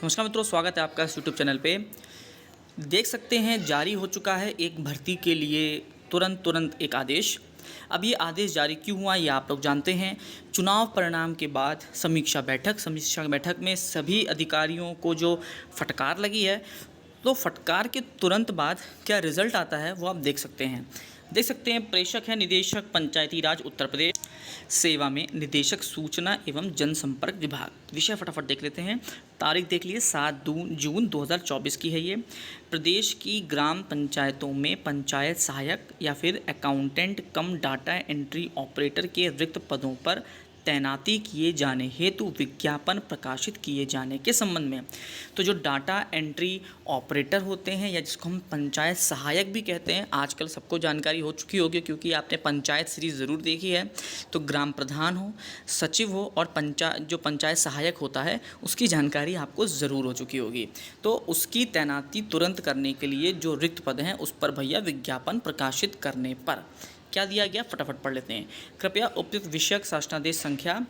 नमस्कार मित्रों, स्वागत है आपका इस यूट्यूब चैनल पे। देख सकते हैं जारी हो चुका है एक भर्ती के लिए तुरंत एक आदेश। अब ये आदेश जारी क्यों हुआ ये आप लोग जानते हैं। चुनाव परिणाम के बाद समीक्षा बैठक में सभी अधिकारियों को जो फटकार लगी है, तो फटकार के तुरंत बाद क्या रिजल्ट आता है वो आप देख सकते हैं। प्रेषक है निदेशक पंचायती राज उत्तर प्रदेश सेवा में निदेशक सूचना एवं जनसंपर्क विभाग। विषय फटाफट देख लेते हैं। तारीख देख लिए 7 जून 2024 की है ये। प्रदेश की ग्राम पंचायतों में पंचायत सहायक या फिर अकाउंटेंट कम डाटा एंट्री ऑपरेटर के रिक्त पदों पर तैनाती किए जाने हेतु विज्ञापन प्रकाशित किए जाने के संबंध में। तो जो डाटा एंट्री ऑपरेटर होते हैं या जिसको हम पंचायत सहायक भी कहते हैं, आजकल सबको जानकारी हो चुकी होगी क्योंकि आपने पंचायत सीरीज़ ज़रूर देखी है। तो ग्राम प्रधान हो, सचिव हो और जो पंचायत सहायक होता है उसकी जानकारी आपको ज़रूर हो चुकी होगी। तो उसकी तैनाती तुरंत करने के लिए जो रिक्त पद हैं उस पर भैया विज्ञापन प्रकाशित करने पर क्या दिया गया, फटाफट पढ़ लेते हैं। कृपया उपयुक्त विषयक शासनादेश संख्या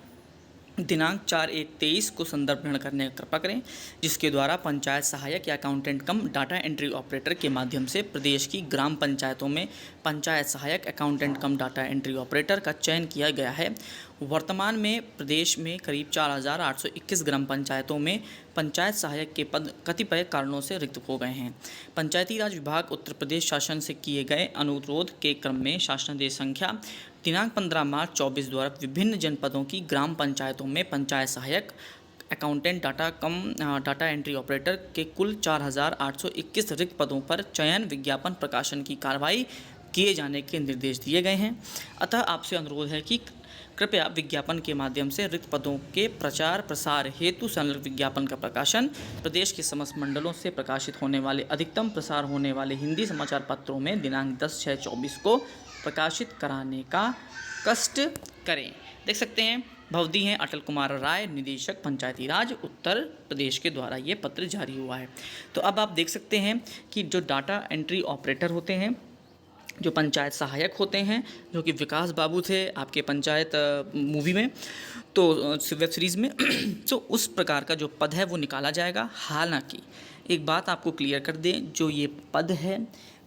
दिनांक 4/1/23 को संदर्भ ग्रहण करने का कृपा करें, जिसके द्वारा पंचायत सहायक या अकाउंटेंट कम डाटा एंट्री ऑपरेटर के माध्यम से प्रदेश की ग्राम पंचायतों में पंचायत सहायक अकाउंटेंट कम डाटा एंट्री ऑपरेटर का चयन किया गया है। वर्तमान में प्रदेश में करीब 4,821 ग्राम पंचायतों में पंचायत सहायक के पद कतिपय कारणों से रिक्त हो गए हैं। पंचायती राज विभाग उत्तर प्रदेश शासन से किए गए अनुरोध के क्रम में शासनादेश संख्या दिनांक 15 मार्च 24 द्वारा विभिन्न जनपदों की ग्राम पंचायतों में पंचायत सहायक अकाउंटेंट डाटा एंट्री ऑपरेटर के कुल 4,821 रिक्त पदों पर चयन विज्ञापन प्रकाशन की कार्रवाई किए जाने के निर्देश दिए गए हैं। अतः आपसे अनुरोध है कि कृपया विज्ञापन के माध्यम से रिक्त पदों के प्रचार प्रसार हेतु संलग्न विज्ञापन का प्रकाशन प्रदेश के समस्त मंडलों से प्रकाशित होने वाले अधिकतम प्रसार होने वाले हिंदी समाचार पत्रों में दिनांक 10/6/24 को प्रकाशित कराने का कष्ट करें। देख सकते हैं भवदी हैं अटल कुमार राय, निदेशक पंचायती राज उत्तर प्रदेश के द्वारा ये पत्र जारी हुआ है। तो अब आप देख सकते हैं कि जो डाटा एंट्री ऑपरेटर होते हैं, जो पंचायत सहायक होते हैं, जो कि विकास बाबू थे आपके पंचायत मूवी में, तो वेब सीरीज़ में तो उस प्रकार का जो पद है वो निकाला जाएगा। हालांकि एक बात आपको क्लियर कर दें, जो ये पद है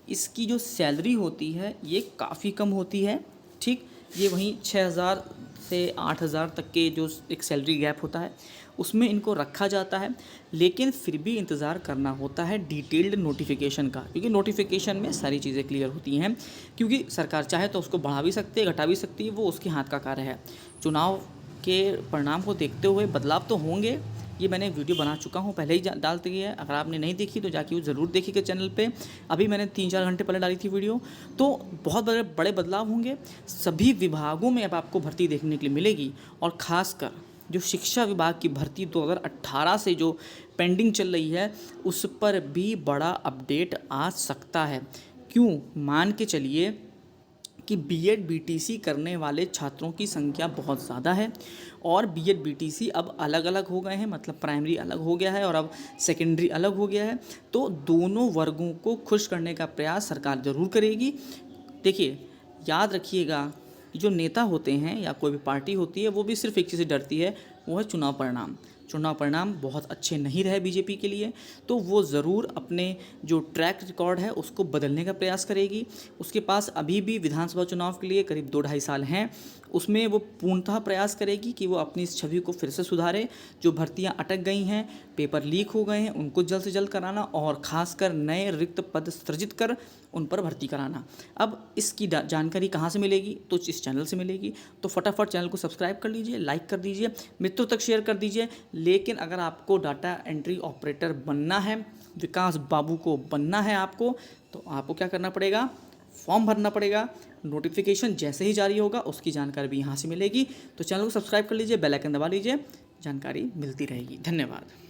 इसकी जो सैलरी होती है ये काफ़ी कम होती है। ठीक, ये वहीं 6,000 से 8,000 तक के जो एक सैलरी गैप होता है उसमें इनको रखा जाता है, लेकिन फिर भी इंतज़ार करना होता है डिटेल्ड नोटिफिकेशन का, क्योंकि नोटिफिकेशन में सारी चीज़ें क्लियर होती हैं। क्योंकि सरकार चाहे तो उसको बढ़ा भी सकती है, घटा भी सकती है, वो उसके हाथ का कार्य है। चुनाव के परिणाम को देखते हुए बदलाव तो होंगे, ये मैंने वीडियो बना चुका हूँ, पहले ही डाल दी है। अगर आपने नहीं देखी तो जाके वो ज़रूर देखिएगा चैनल पे। अभी मैंने 3-4 घंटे पहले डाली थी वीडियो। तो बहुत बड़े बदलाव होंगे। सभी विभागों में अब आपको भर्ती देखने के लिए मिलेगी, और ख़ासकर जो शिक्षा विभाग की भर्ती 2018 से जो पेंडिंग चल रही है उस पर भी बड़ा अपडेट आ सकता है। क्यों, मान के चलिए कि बीएड बीटीसी करने वाले छात्रों की संख्या बहुत ज़्यादा है, और बीएड बीटीसी अब अलग अलग हो गए हैं, मतलब प्राइमरी अलग हो गया है और अब सेकेंडरी अलग हो गया है। तो दोनों वर्गों को खुश करने का प्रयास सरकार ज़रूर करेगी। देखिए, याद रखिएगा, जो नेता होते हैं या कोई भी पार्टी होती है वो भी सिर्फ एक चीज़ से डरती है, वो है चुनाव परिणाम। चुनाव परिणाम बहुत अच्छे नहीं रहे बीजेपी के लिए, तो वो ज़रूर अपने जो ट्रैक रिकॉर्ड है उसको बदलने का प्रयास करेगी। उसके पास अभी भी विधानसभा चुनाव के लिए करीब 2-2.5 साल हैं, उसमें वो पूर्णतः प्रयास करेगी कि वो अपनी इस छवि को फिर से सुधारे। जो भर्तियां अटक गई हैं, पेपर लीक हो गए हैं, उनको जल्द से जल्द कराना, और ख़ासकर नए रिक्त पद सृजित कर उन पर भर्ती कराना। अब इसकी जानकारी कहाँ से मिलेगी, तो इस चैनल से मिलेगी। तो फटाफट चैनल को सब्सक्राइब कर लीजिए, लाइक कर दीजिए, मित्रों तक शेयर कर दीजिए। लेकिन अगर आपको डाटा एंट्री ऑपरेटर बनना है, विकास बाबू को बनना है आपको, तो आपको क्या करना पड़ेगा, फॉर्म भरना पड़ेगा। नोटिफिकेशन जैसे ही जारी होगा उसकी जानकारी भी यहाँ से मिलेगी। तो चैनल को सब्सक्राइब कर लीजिए, बेल आइकन दबा लीजिए, जानकारी मिलती रहेगी। धन्यवाद।